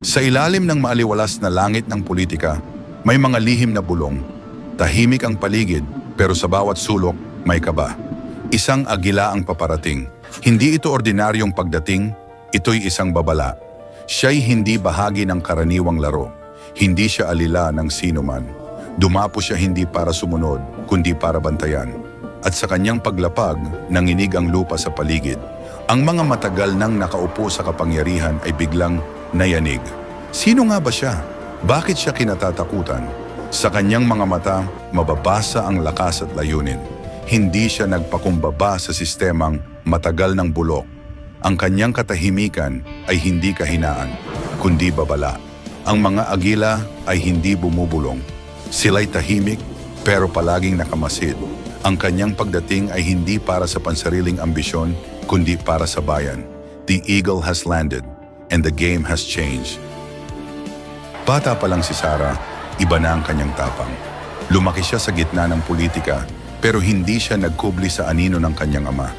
Sa ilalim ng maaliwalas na langit ng politika, may mga lihim na bulong. Tahimik ang paligid, pero sa bawat sulok, may kaba. Isang agila ang paparating. Hindi ito ordinaryong pagdating, ito'y isang babala. Siya'y hindi bahagi ng karaniwang laro. Hindi siya alila ng sinuman. Dumapo siya hindi para sumunod, kundi para bantayan. At sa kanyang paglapag, nanginig ang lupa sa paligid. Ang mga matagal nang nakaupo sa kapangyarihan ay biglang nayanig. Sino nga ba siya? Bakit siya kinatatakutan? Sa kanyang mga mata, mababasa ang lakas at layunin. Hindi siya nagpakumbaba sa sistemang matagal ng bulok. Ang kanyang katahimikan ay hindi kahinaan, kundi babala. Ang mga agila ay hindi bumubulong. Sila'y tahimik, pero palaging nakamasid. Ang kanyang pagdating ay hindi para sa pansariling ambisyon, kundi para sa bayan. The eagle has landed, and the game has changed. Bata pa lang si Sarah, iba na ang kanyang tapang. Lumaki siya sa gitna ng politika, pero hindi siya nagkubli sa anino ng kanyang ama.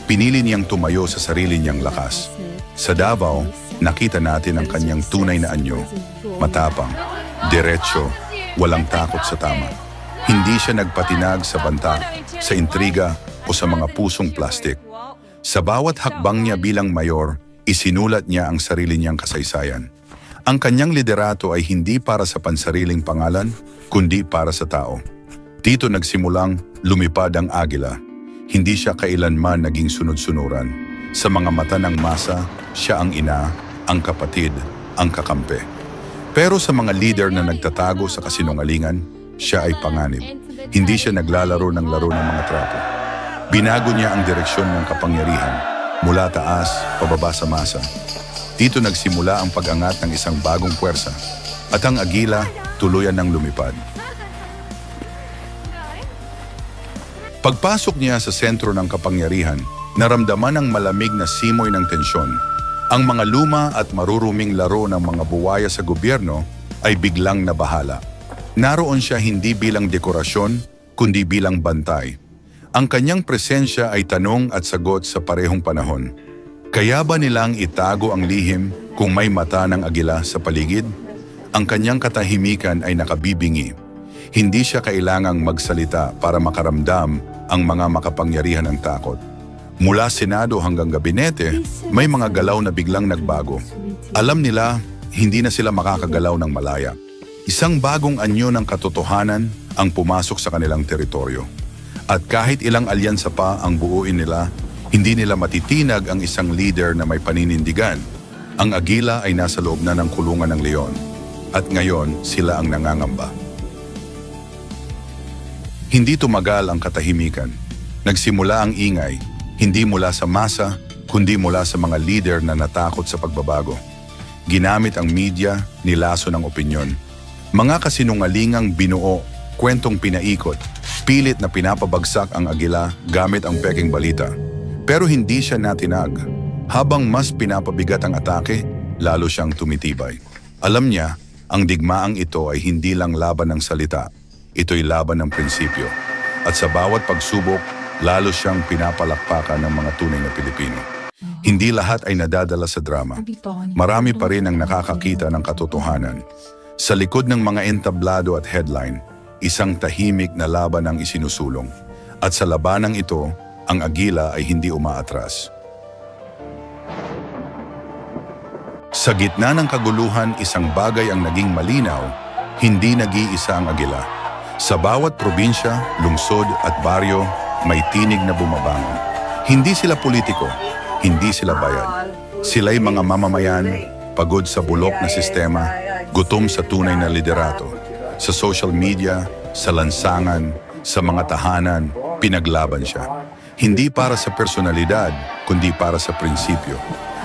Pinili niyang tumayo sa sarili niyang lakas. Sa Davao, nakita natin ang kanyang tunay na anyo. Matapang, diretso, walang takot sa tama. Hindi siya nagpatinag sa banta, sa intriga o sa mga pusong plastik. Sa bawat hakbang niya bilang mayor, isinulat niya ang sarili niyang kasaysayan. Ang kanyang liderato ay hindi para sa pansariling pangalan, kundi para sa tao. Dito nagsimulang lumipad ang agila. Hindi siya kailanman naging sunod-sunuran. Sa mga mata ng masa, siya ang ina, ang kapatid, ang kakampi. Pero sa mga leader na nagtatago sa kasinungalingan, siya ay panganib. Hindi siya naglalaro ng laro ng mga trapo. Binago niya ang direksyon ng kapangyarihan, mula taas, pababa sa masa. Dito nagsimula ang pag-angat ng isang bagong puwersa, at ang agila tuluyan ng lumipad. Pagpasok niya sa sentro ng kapangyarihan, naramdaman ang malamig na simoy ng tensyon. Ang mga luma at maruruming laro ng mga buwaya sa gobyerno ay biglang nabahala. Naroon siya hindi bilang dekorasyon, kundi bilang bantay. Ang kanyang presensya ay tanong at sagot sa parehong panahon. Kaya ba nilang itago ang lihim kung may mata ng agila sa paligid? Ang kanyang katahimikan ay nakabibingi. Hindi siya kailangang magsalita para makaramdam ang mga makapangyarihan ng takot. Mula Senado hanggang gabinete, may mga galaw na biglang nagbago. Alam nila, hindi na sila makakagalaw ng malaya. Isang bagong anyo ng katotohanan ang pumasok sa kanilang teritoryo. At kahit ilang alyansa pa ang buuin nila, hindi nila matitinag ang isang leader na may paninindigan. Ang agila ay nasa loob na ng kulungan ng leon. At ngayon, sila ang nangangamba. Hindi tumagal ang katahimikan. Nagsimula ang ingay, hindi mula sa masa, kundi mula sa mga leader na natakot sa pagbabago. Ginamit ang media, nilaso ng opinyon. Mga kasinungalingang binuo, kwentong pinaikot, pilit na pinapabagsak ang agila gamit ang peking balita. Pero hindi siya natinag. Habang mas pinapabigat ang atake, lalo siyang tumitibay. Alam niya, ang digmaang ito ay hindi lang laban ng salita. Ito'y laban ng prinsipyo. At sa bawat pagsubok, lalo siyang pinapalakpakan ng mga tunay na Pilipino. Hindi lahat ay nadadala sa drama. Marami pa rin ang nakakakita ng katotohanan. Sa likod ng mga entablado at headline, isang tahimik na laban ang isinusulong. At sa labanang ito, ang agila ay hindi umaatras. Sa gitna ng kaguluhan, isang bagay ang naging malinaw, hindi nag-iisa ang agila. Sa bawat probinsya, lungsod at baryo, may tinig na bumabangon. Hindi sila politiko, hindi sila bayan. Sila'y mga mamamayan, pagod sa bulok na sistema, gutom sa tunay na liderato. Sa social media, sa lansangan, sa mga tahanan, pinaglaban siya. Hindi para sa personalidad, kundi para sa prinsipyo.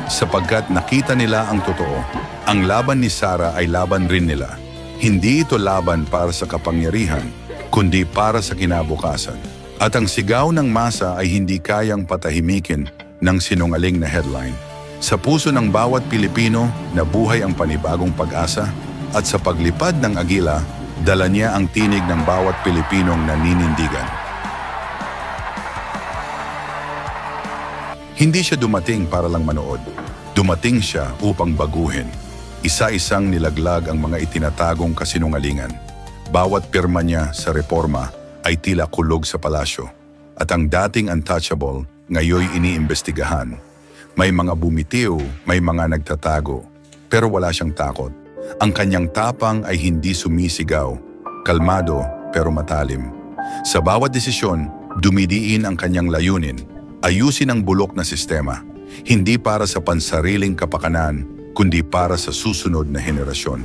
Sapagkat nakita nila ang totoo, ang laban ni Sarah ay laban rin nila. Hindi ito laban para sa kapangyarihan, kundi para sa kinabukasan. At ang sigaw ng masa ay hindi kayang patahimikin ng sinungaling na headline. Sa puso ng bawat Pilipino, nabuhay ang panibagong pag-asa, at sa paglipad ng agila, dala niya ang tinig ng bawat Pilipinong naninindigan. Hindi siya dumating para lang manood. Dumating siya upang baguhin. Isa-isang nilaglag ang mga itinatagong kasinungalingan. Bawat pirma niya sa reforma ay tila kulog sa palasyo. At ang dating untouchable, ngayoy iniimbestigahan. May mga bumitiw, may mga nagtatago, pero wala siyang takot. Ang kanyang tapang ay hindi sumisigaw, kalmado pero matalim. Sa bawat desisyon, dumidiin ang kanyang layunin, ayusin ang bulok na sistema, hindi para sa pansariling kapakanan, kundi para sa susunod na henerasyon.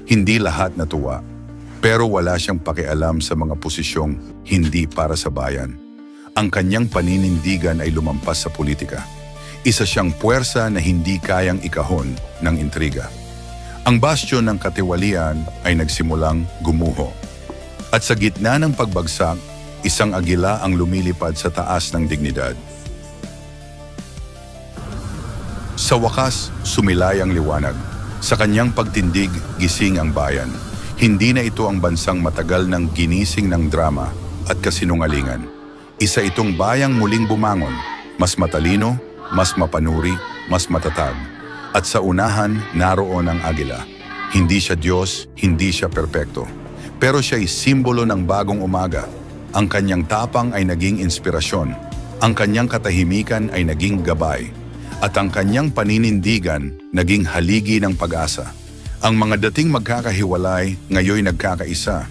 Hindi lahat natuwa, pero wala siyang pakialam sa mga posisyong hindi para sa bayan. Ang kanyang paninindigan ay lumampas sa politika. Isa siyang puwersa na hindi kayang ikahon ng intriga. Ang bastion ng katiwalian ay nagsimulang gumuho. At sa gitna ng pagbagsak, isang agila ang lumilipad sa taas ng dignidad. Sa wakas, sumilay ang liwanag. Sa kanyang pagtindig, gising ang bayan. Hindi na ito ang bansang matagal ng ginising ng drama at kasinungalingan. Isa itong bayang muling bumangon, mas matalino, mas mapanuri, mas matatag. At sa unahan, naroon ang agila. Hindi siya Diyos, hindi siya perpekto. Pero siya ay simbolo ng bagong umaga. Ang kanyang tapang ay naging inspirasyon. Ang kanyang katahimikan ay naging gabay. At ang kanyang paninindigan naging haligi ng pag-asa. Ang mga dating magkakahiwalay ngayoy nagkakaisa,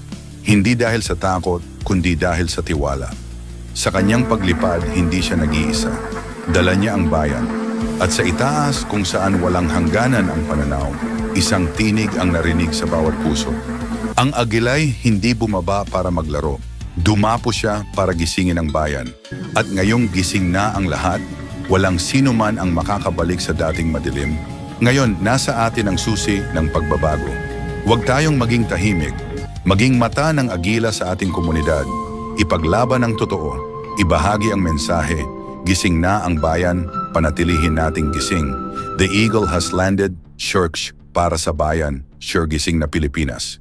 hindi dahil sa takot, kundi dahil sa tiwala. Sa kanyang paglipad, hindi siya nag-iisa. Dala niya ang bayan. At sa itaas, kung saan walang hangganan ang pananaw, isang tinig ang narinig sa bawat puso. Ang agilay hindi bumaba para maglaro. Dumapo siya para gisingin ang bayan. At ngayong gising na ang lahat, walang sino man ang makakabalik sa dating madilim. Ngayon, nasa atin ang susi ng pagbabago. Huwag tayong maging tahimik, maging mata ng agila sa ating komunidad. Ipaglaban ang totoo, ibahagi ang mensahe, gising na ang bayan, panatilihin nating gising. The eagle has landed, sure para sa bayan, sure gising na Pilipinas.